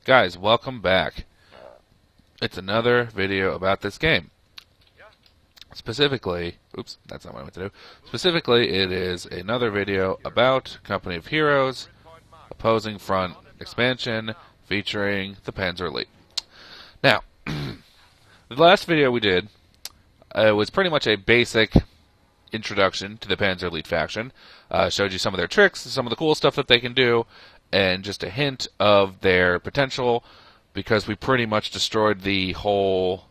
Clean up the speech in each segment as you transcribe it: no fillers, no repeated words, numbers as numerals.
Guys, welcome back. It's another video about this game. Specifically, oops, that's not what I meant to do. Specifically, it is another video about Company of Heroes, Opposing Front Expansion, featuring the Panzer Elite. Now, the last video we did was pretty much a basic introduction to the Panzer Elite faction. Showed you some of their tricks, some of the cool stuff that they can do, and just a hint of their potential, because we pretty much destroyed the whole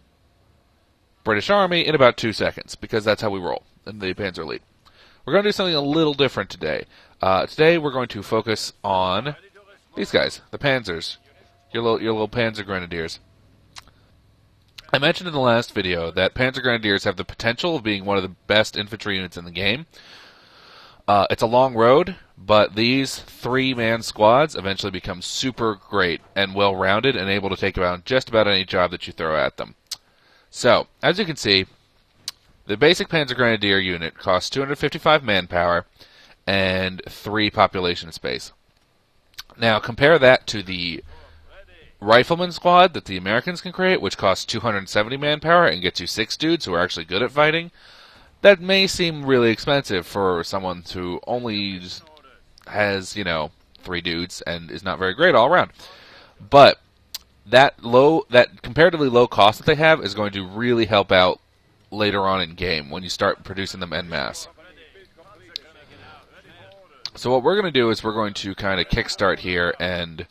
British Army in about 2 seconds, because that's how we roll in the Panzer Elite. We're going to do something a little different today. Today we're going to focus on these guys, the Panzers, your little Panzergrenadiers. I mentioned in the last video that Panzergrenadiers have the potential of being one of the best infantry units in the game. It's a long road, but these 3-man squads eventually become super great and well-rounded and able to take on just about any job that you throw at them. So, as you can see, the basic Panzergrenadier unit costs 255 manpower and 3 population space. Now, compare that to the Rifleman squad that the Americans can create, which costs 270 manpower and gets you 6 dudes who are actually good at fighting. That may seem really expensive for someone who only has, 3 dudes and is not very great all around. But that comparatively low cost that they have is going to really help out later on in game when you start producing them en masse. So what we're going to do is we're going to kind of kickstart here, and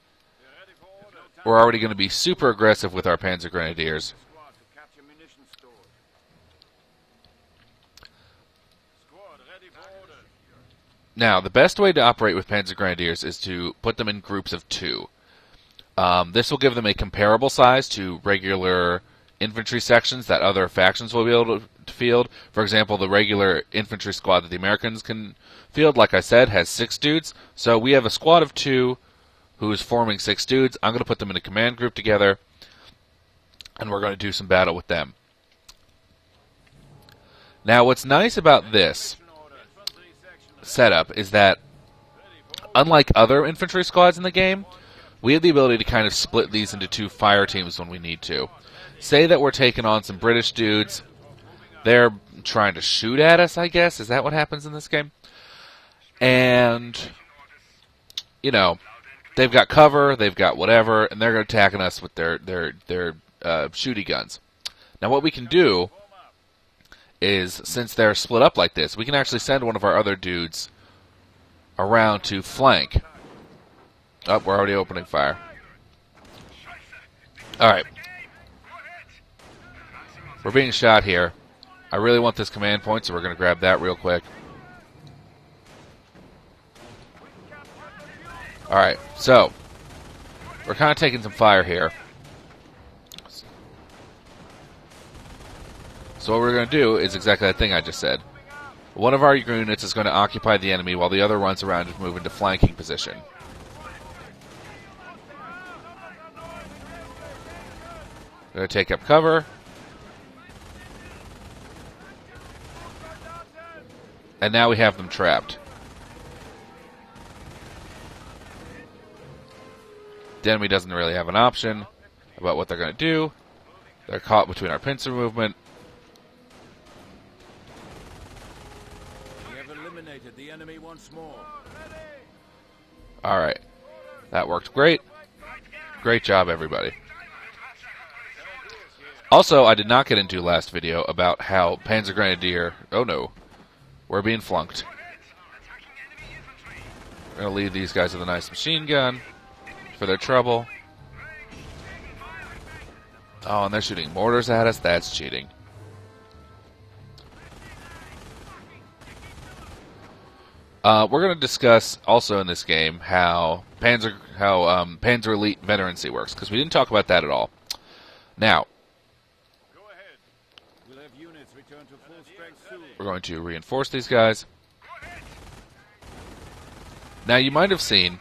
we're already going to be super aggressive with our Panzergrenadiers. Now, the best way to operate with Panzergrenadiers is to put them in groups of 2. This will give them a comparable size to regular infantry sections that other factions will be able to field. For example, the regular infantry squad that the Americans can field, like I said, has 6 dudes. So we have a squad of 2 who is forming 6 dudes. I'm going to put them in a command group together, and we're going to do some battle with them. Now, what's nice about this setup is that, unlike other infantry squads in the game, we have the ability to kind of split these into 2 fire teams when we need to. Say that we're taking on some British dudes. They're trying to shoot at us, I guess. Is that what happens in this game? And, they've got cover, they've got whatever, and they're attacking us with their shooty guns. Now, what we can do is, since they're split up like this, we can actually send one of our other dudes around to flank. Oh, we're already opening fire. Alright. We're being shot here. I really want this command point, so we're going to grab that real quick. Alright, so we're kind of taking some fire here. So what we're going to do is exactly that thing I just said. One of our units is going to occupy the enemy while the other runs around and move into flanking position. Going to take up cover. And now we have them trapped. The enemy doesn't really have an option about what they're going to do. They're caught between our pincer movement. We have eliminated the enemy once more. Alright. That worked great. Great job, everybody. Also, I did not get into last video about how Panzergrenadier... Oh no. We're being flunked. We're going to leave these guys with a nice machine gun for their trouble. Oh, and they're shooting mortars at us? That's cheating. We're going to discuss also in this game how Panzer Elite veterancy works, because we didn't talk about that at all. Now, we're going to reinforce these guys. Now, you might have seen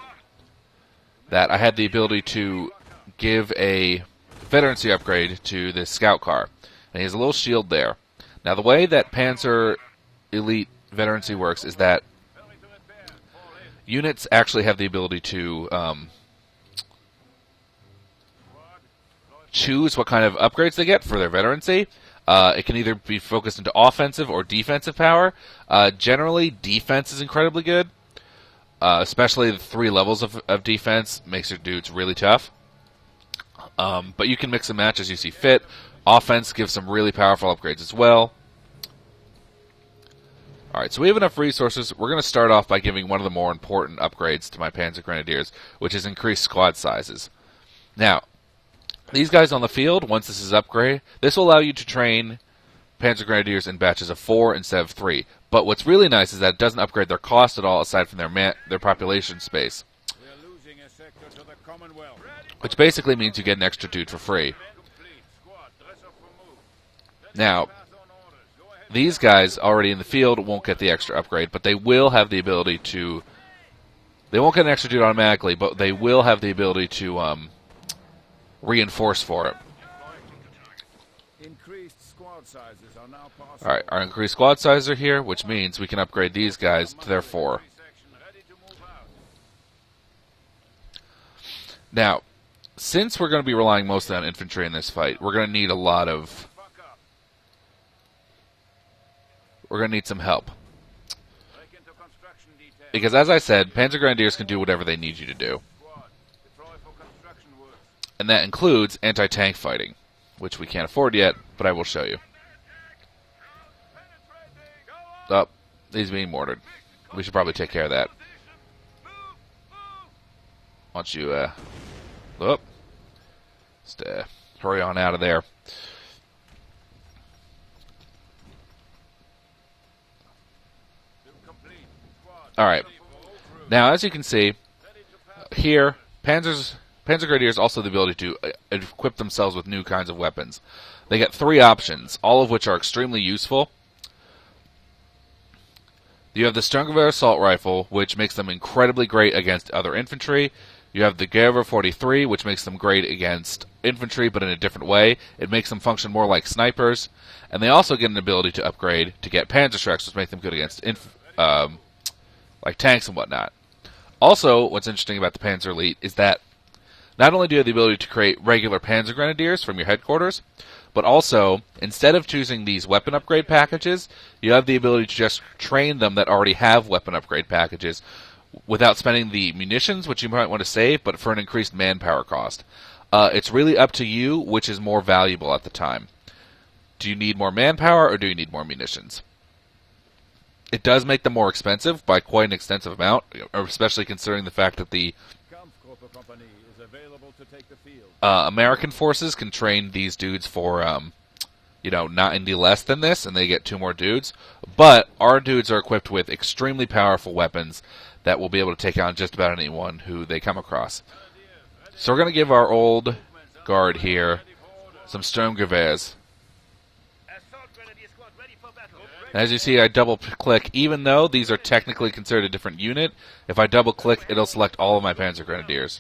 that I had the ability to give a veterancy upgrade to this scout car. And he has a little shield there. Now, the way that Panzer Elite veterancy works is that units actually have the ability to choose what kind of upgrades they get for their veterancy. It can either be focused into offensive or defensive power. Generally, defense is incredibly good. Especially the 3 levels of defense makes your dudes really tough. But you can mix and match as you see fit. Offense gives some really powerful upgrades as well. Alright, so we have enough resources. We're going to start off by giving one of the more important upgrades to my Panzergrenadiers, which is increased squad sizes. Now, these guys on the field, once this is upgraded, this will allow you to train Panzergrenadiers in batches of 4 instead of 3. But what's really nice is that it doesn't upgrade their cost at all aside from their population space. We're losing a sector to the Commonwealth. Which basically means you get an extra dude for free. Now, these guys already in the field won't get the extra upgrade, but they will have the ability to... They won't get an extra dude automatically, but they will have the ability to reinforce for it. Increased squad sizes are now possible. Alright, our increased squad sizes are here, which means we can upgrade these guys to their 4. Now, since we're going to be relying mostly on infantry in this fight, we're going to need a lot of... We're going to need some help. Because as I said, Panzergrenadiers can do whatever they need you to do. And that includes anti-tank fighting, which we can't afford yet, but I will show you. Oh, he's being mortared. We should probably take care of that. Why don't you, just, hurry on out of there. Alright. Now, as you can see, here, Panzergrenadiers also have the ability to equip themselves with new kinds of weapons. They get 3 options, all of which are extremely useful. You have the Sturmgewehr assault rifle, which makes them incredibly great against other infantry. You have the Gewehr 43, which makes them great against infantry, but in a different way. It makes them function more like snipers. And they also get an ability to upgrade to get Panzerschrecks, which make them good against like tanks and whatnot. Also, what's interesting about the Panzer Elite is that not only do you have the ability to create regular Panzergrenadiers from your headquarters, but also, instead of choosing these weapon upgrade packages, you have the ability to just train them that already have weapon upgrade packages without spending the munitions, which you might want to save, but for an increased manpower cost. It's really up to you which is more valuable at the time. Do you need more manpower or do you need more munitions? It does make them more expensive by quite an extensive amount, especially considering the fact that the American forces can train these dudes for, not any less than this, and they get 2 more dudes. But our dudes are equipped with extremely powerful weapons that will be able to take on just about anyone who they come across. So we're going to give our old guard here some Sturmgewehrs. As you see, I double-click, even though these are technically considered a different unit. If I double-click, it'll select all of my Panzergrenadiers.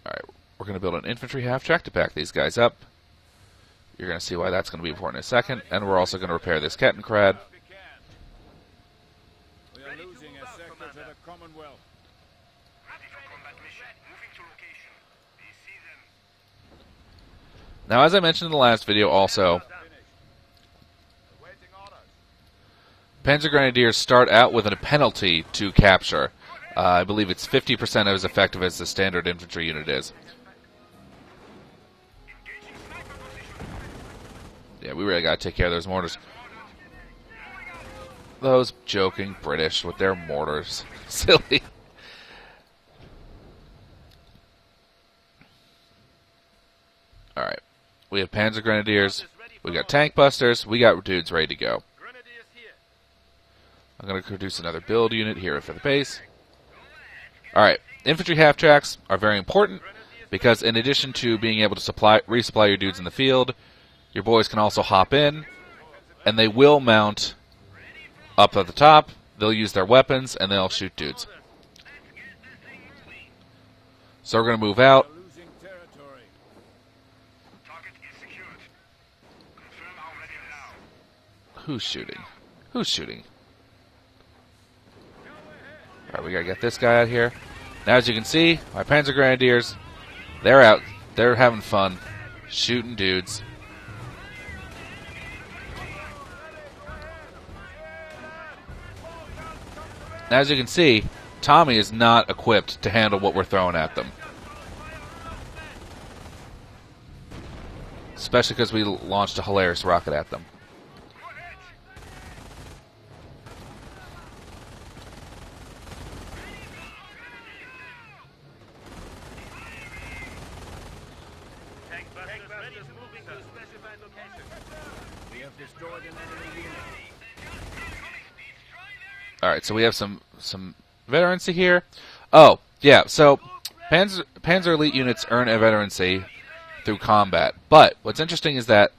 Alright, we're going to build an infantry half-track to back these guys up. You're going to see why that's going to be important in a second. And we're also going to repair this Kettenkrad. We are losing a sector to the Commonwealth. Now, as I mentioned in the last video also, Panzergrenadiers start out with a penalty to capture. I believe it's 50% as effective as the standard infantry unit is. Yeah, we really got to take care of those mortars. Those joking British with their mortars. Silly. Alright. We have Panzergrenadiers. We got tank busters. We got dudes ready to go. I'm going to produce another build unit here for the base. Alright. Infantry half-tracks are very important because in addition to being able to resupply your dudes in the field, your boys can also hop in, and they will mount up at the top. They'll use their weapons, and they'll shoot dudes. So we're going to move out. Who's shooting? Who's shooting? Alright, we gotta get this guy out here. Now, as you can see, my Panzergrenadiers, they're out. They're having fun, shooting dudes. Now, as you can see, Tommy is not equipped to handle what we're throwing at them. Especially because we launched a hilarious rocket at them. Alright, so we have some veterancy here. Oh, yeah, so Panzer Elite units earn a veterancy through combat. But what's interesting is that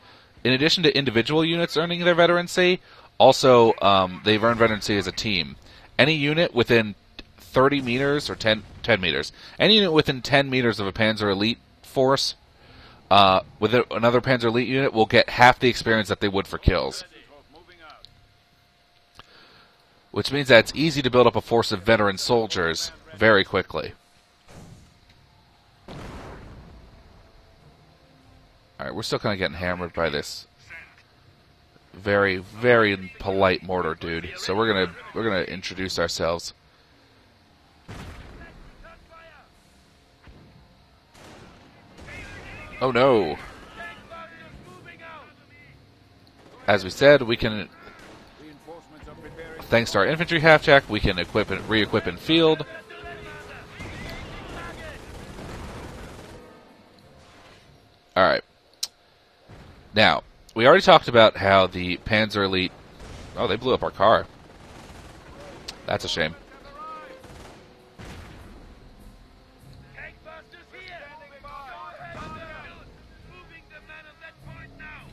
in addition to individual units earning their veterancy, also they've earned veterancy as a team. Any unit within 30 meters or 10 meters, any unit within 10 meters of a Panzer Elite force with another Panzer Elite unit will get half the experience that they would for kills. Which means that it's easy to build up a force of veteran soldiers very quickly. Alright, we're still kind of getting hammered by this very, very polite mortar dude. So we're gonna introduce ourselves. Oh no! As we said, we can, thanks to our infantry half-track, we can equip and re-equip in field. Alright. Now, we already talked about how the Panzer Elite... Oh, they blew up our car. That's a shame.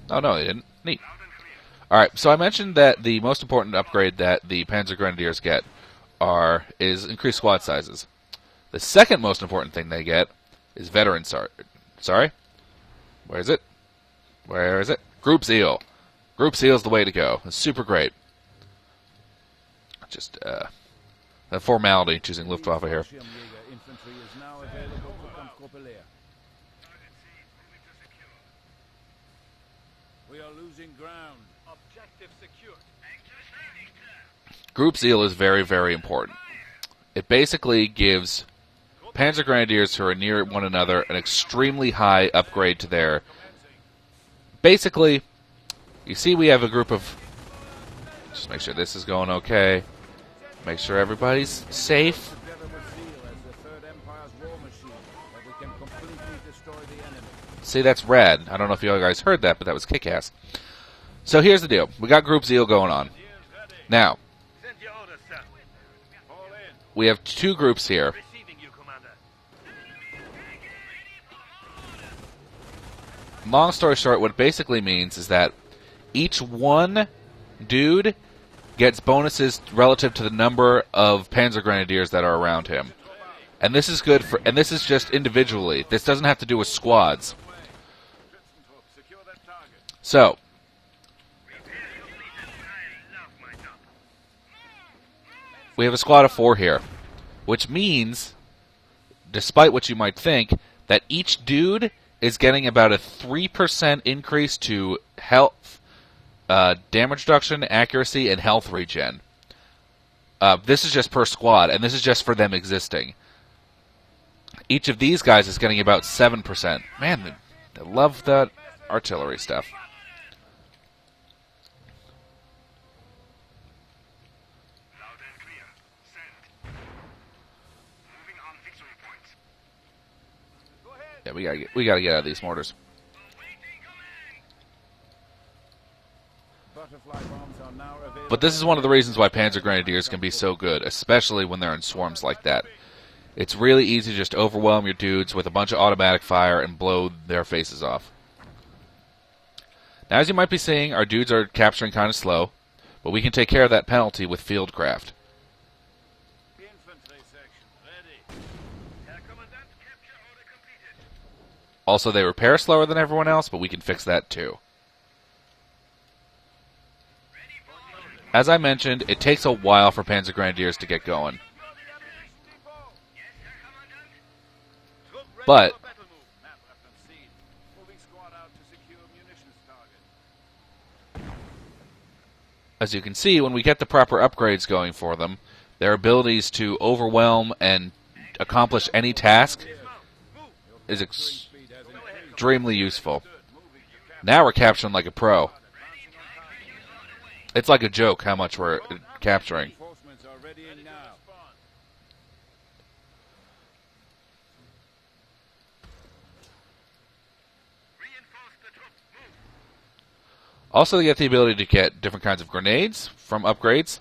Oh, no, they didn't. Neat. Alright, so I mentioned that the most important upgrade that the Panzergrenadiers get is increased squad sizes. The second most important thing they get is veteran Sorry? Where is it? Where is it? Group Zeal. Group Zeal is the way to go. It's super great. Just a formality choosing Luftwaffe here. We are losing ground. Objective secured. Group Zeal is very, very important. It basically gives Panzergrenadiers who are near one another an extremely high upgrade to their... Basically, you see we have a group of... Just make sure this is going okay. Make sure everybody's safe. See, that's rad. I don't know if you guys heard that, but that was kick-ass. So here's the deal. We got Group Zeal going on. Now, we have two groups here. Long story short, what it basically means is that each one dude gets bonuses relative to the number of Panzergrenadiers that are around him. And this is good for, and this is just individually. This doesn't have to do with squads. So, we have a squad of 4 here, which means, despite what you might think, that each dude is getting about a 3% increase to health, damage reduction, accuracy, and health regen. This is just per squad, and this is just for them existing. Each of these guys is getting about 7%. Man, I love that artillery stuff. Yeah, we gotta get out of these mortars. But this is one of the reasons why Panzergrenadiers can be so good, especially when they're in swarms like that. It's really easy to just overwhelm your dudes with a bunch of automatic fire and blow their faces off. Now, as you might be seeing, our dudes are capturing kind of slow, but we can take care of that penalty with Fieldcraft. Also, they repair slower than everyone else, but we can fix that too. As I mentioned, it takes a while for Panzergrenadiers to get going. But as you can see, when we get the proper upgrades going for them, their abilities to overwhelm and accomplish any task is extremely useful. Now we're capturing like a pro. It's like a joke how much we're capturing. Also, they get the ability to get different kinds of grenades from upgrades,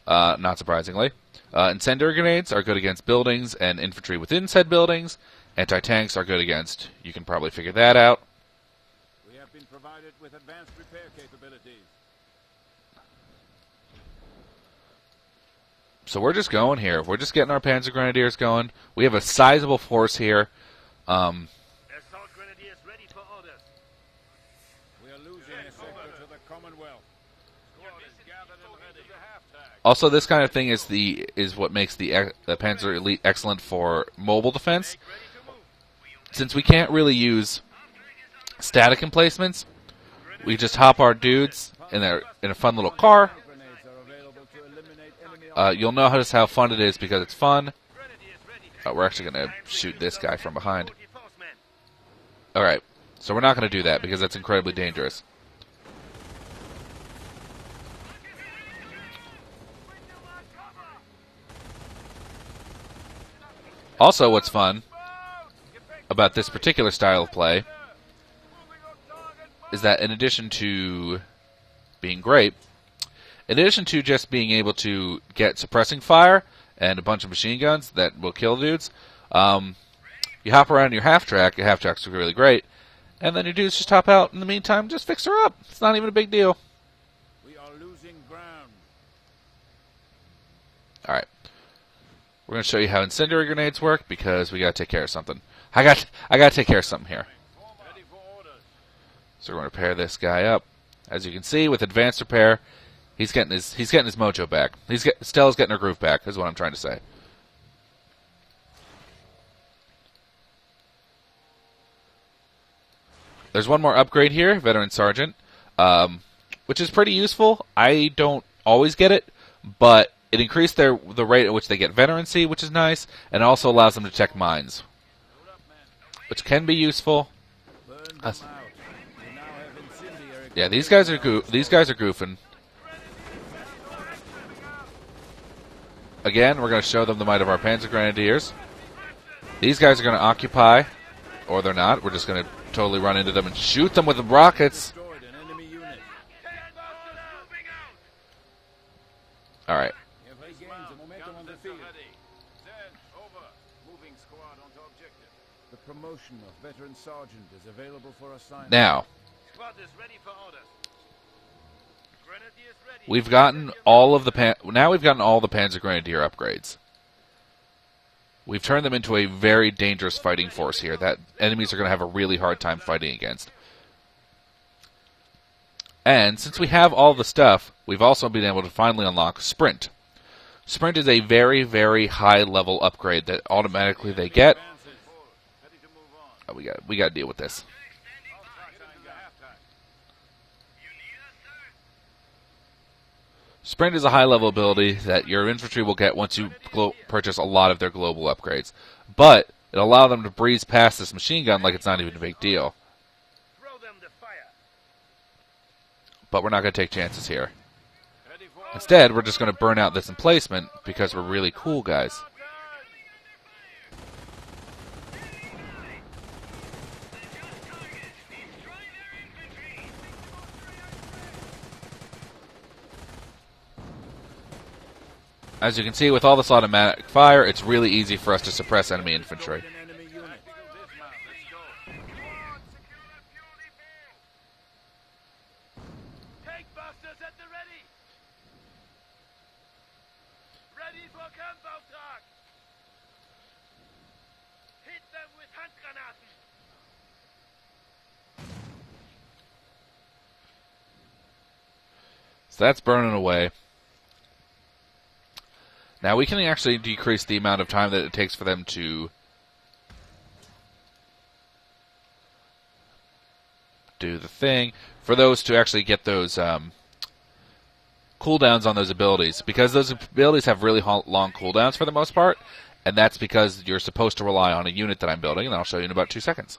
not surprisingly. Incendiary grenades are good against buildings and infantry within said buildings. Anti-tanks are good against, you can probably figure that out. We have been provided with advanced repair capabilities. So we're just going here. We're just getting our Panzergrenadiers going. We have a sizable force here. Assault Grenadiers ready for orders. We are losing a sector to the Commonwealth. Squad is gathered and ready. Also, this kind of thing is what makes the Panzer Elite excellent for mobile defense. Since we can't really use static emplacements, we just hop our dudes in a fun little car. You'll know just how fun it is because it's fun. We're actually going to shoot this guy from behind. Alright, so we're not going to do that because that's incredibly dangerous. Also, what's fun about this particular style of play is that in addition to being great, in addition to just being able to get suppressing fire and a bunch of machine guns that will kill dudes, you hop around in your half-track. Your half-track's really great, and then your dudes just hop out in the meantime, just fix her up. It's not even a big deal. We are losing ground. Alright. We're going to show you how incendiary grenades work because we got to take care of something. I got to take care of something here. So we're going to repair this guy up. As you can see, with advanced repair, he's getting his mojo back. Stella's getting her groove back, is what I'm trying to say. There's one more upgrade here, Veteran Sergeant, which is pretty useful. I don't always get it, but it increased the rate at which they get veterancy, which is nice, and also allows them to check mines, which can be useful. Yeah, these guys are goofing. Again, we're going to show them the might of our Panzergrenadiers. These guys are going to occupy, or they're not. We're just going to totally run into them and shoot them with the rockets. All right. The promotion of veteran sergeant is available for assignment. Now, Squad is ready for orders. Grenadiers ready. we've gotten all of the Panzergrenadier upgrades. We've turned them into a very dangerous fighting force here that enemies are going to have a really hard time fighting against. And since we have all the stuff, we've also been able to finally unlock Sprint. Sprint is a very, very high level upgrade that automatically they get. Oh, we got to deal with this. Sprint is a high-level ability that your infantry will get once you purchase a lot of their global upgrades. But it allows them to breeze past this machine gun like it's not even a big deal. But we're not going to take chances here. Instead, we're just going to burn out this emplacement because we're really cool guys. As you can see, with all this automatic fire, it's really easy for us to suppress enemy infantry. So that's burning away. Now we can actually decrease the amount of time that it takes for them to do the thing for those to actually get those cooldowns on those abilities, because those abilities have really long cooldowns for the most part, and that's because you're supposed to rely on a unit that I'm building, and I'll show you in about 2 seconds.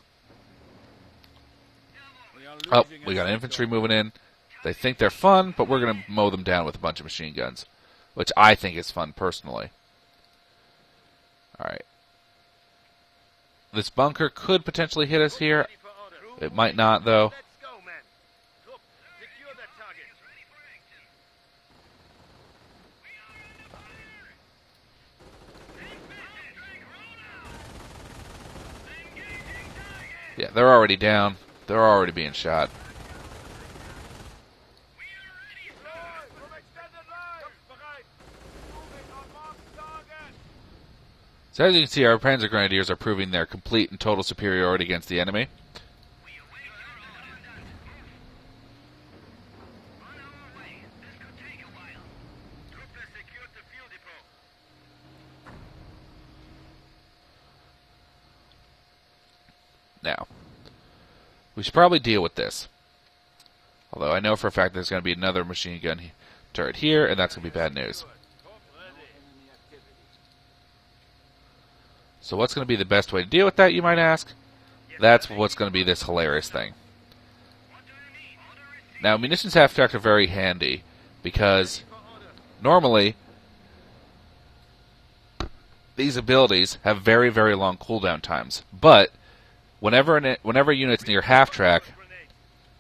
Oh, we got infantry moving in. They think they're fun, but we're going to mow them down with a bunch of machine guns, which I think is fun personally. Alright. This bunker could potentially hit us here. It might not, though. Yeah, they're already down. They're already being shot. So as you can see, our Panzergrenadiers are proving their complete and total superiority against the enemy. Now, we should probably deal with this. Although I know for a fact there's going to be another machine gun turret here, and that's going to be bad news. So what's going to be the best way to deal with that, you might ask? That's what's going to be this hilarious thing. Now, munitions half-track are very handy, because normally these abilities have very, very long cooldown times. But whenever a unit's near half-track,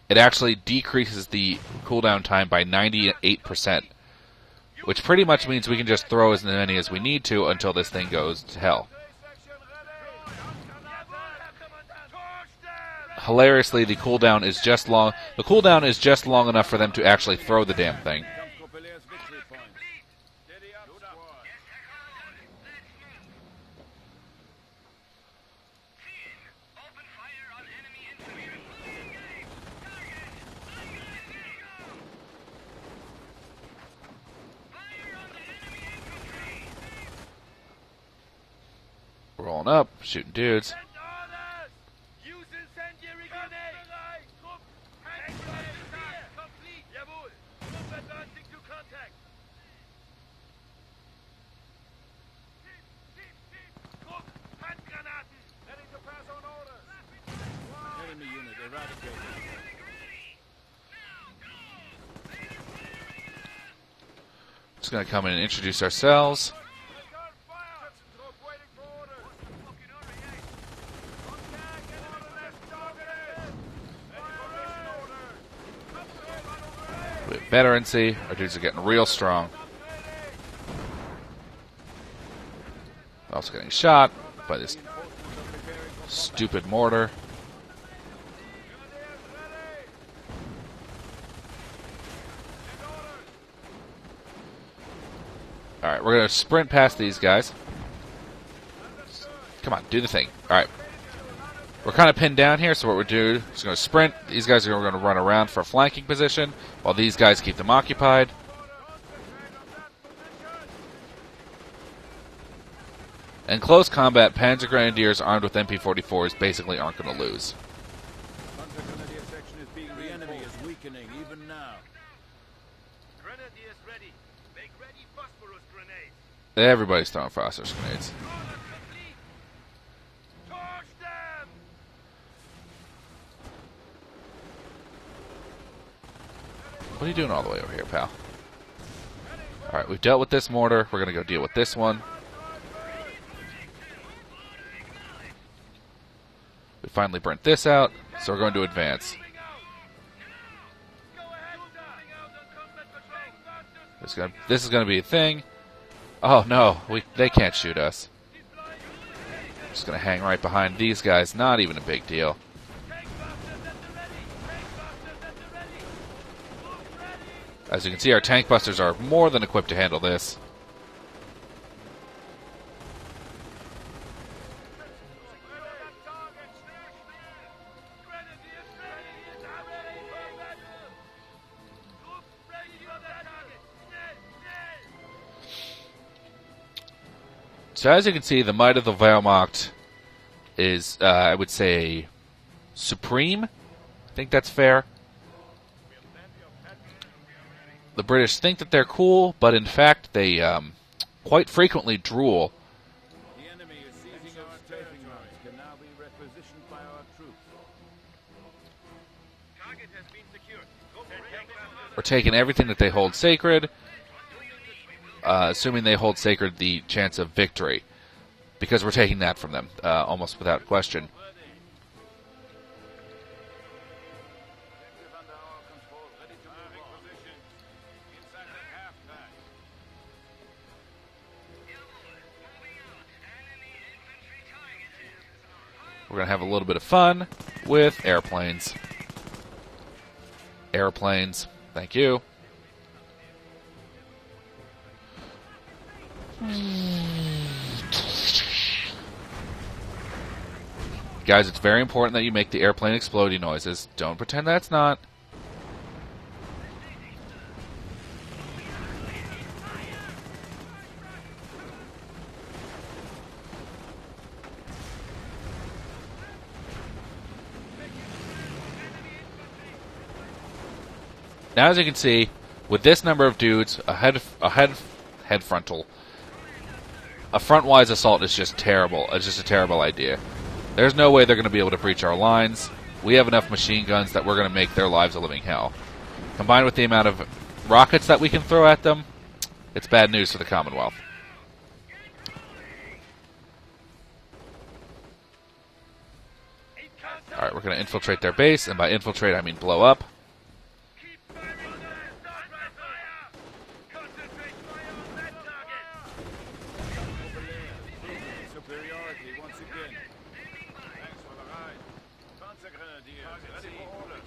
it actually decreases the cooldown time by 98%, which pretty much means we can just throw as many as we need to until this thing goes to hell. Hilariously, the cooldown is just long. The cooldown is just long enough for them to actually throw the damn thing. Rolling up, shooting dudes. Just going to come in and introduce ourselves. We have veterancy. Our dudes are getting real strong. Also getting shot by this stupid mortar. Alright, we're going to sprint past these guys. Come on, do the thing. Alright. We're kind of pinned down here, so what we're doing is going to sprint. These guys are going to run around for a flanking position, while these guys keep them occupied. In close combat, Panzergrenadiers armed with MP-44s basically aren't going to lose. Panzergrenadier section is being the enemy is weakening even now. Grenadiers ready. Make ready phosphorus grenades. Everybody's throwing phosphorus grenades. What are you doing all the way over here, pal? Alright, we've dealt with this mortar. We're going to go deal with this one. We finally burnt this out, so we're going to advance. This is going to be a thing. Oh no, they can't shoot us. Just going to hang right behind these guys. Not even a big deal. As you can see, our tank busters are more than equipped to handle this. So as you can see, the might of the Wehrmacht is, I would say, supreme. think that's fair. The British think that they're cool, but in fact they quite frequently drool. The enemy is seizing our territory. Can now be requisitioned by our troops. Target has been secured. We're taking everything that they hold sacred, assuming they hold sacred the chance of victory, because we're taking that from them, almost without question. We're going to have a little bit of fun with airplanes. Airplanes. Thank you. Guys, it's very important that you make the airplane exploding noises. Don't pretend that's not. Now, as you can see, with this number of dudes, a head frontal, a front-wise assault is just terrible. It's just a terrible idea. There's no way they're going to be able to breach our lines. We have enough machine guns that we're going to make their lives a living hell. Combined with the amount of rockets that we can throw at them, it's bad news for the Commonwealth. Alright, we're going to infiltrate their base, and by infiltrate I mean blow up. Superiority once again. Thanks for the ride. Panzergrenadier, ready for order.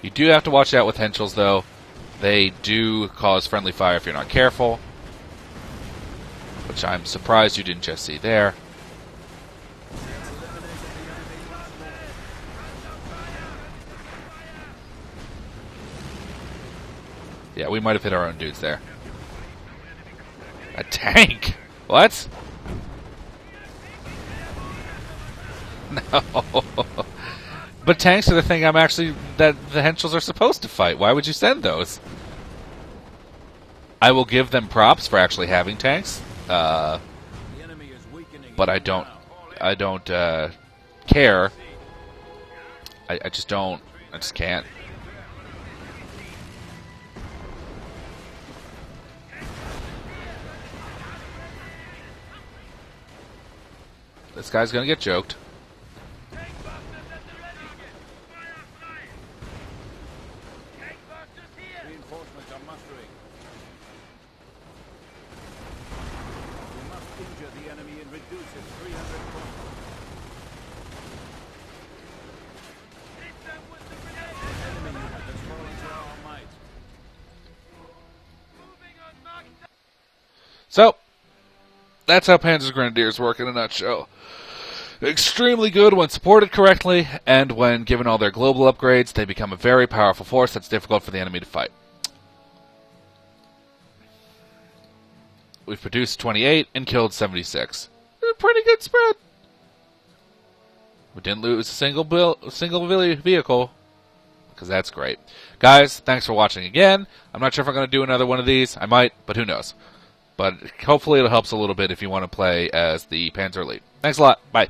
You do have to watch out with Henschels, though. They do cause friendly fire if you're not careful, which I'm surprised you didn't just see there. Yeah, we might have hit our own dudes there. A tank? What? No. But tanks are the thing that the Henschels are supposed to fight. Why would you send those? I will give them props for actually having tanks. But I don't care. I just don't. I just can't. This guy's gonna get joked. Reinforcements are mustering. We must injure the enemy and reduce his 300 points. The enemy unit has fallen to our might. So, that's how Panzergrenadiers work in a nutshell. Extremely good when supported correctly, and when given all their global upgrades, they become a very powerful force that's difficult for the enemy to fight. We've produced 28 and killed 76. A pretty good spread. We didn't lose a single vehicle, because that's great. Guys, thanks for watching again. I'm not sure if I'm going to do another one of these. I might, but who knows. But hopefully it helps a little bit if you want to play as the Panzer Elite. Thanks a lot. Bye.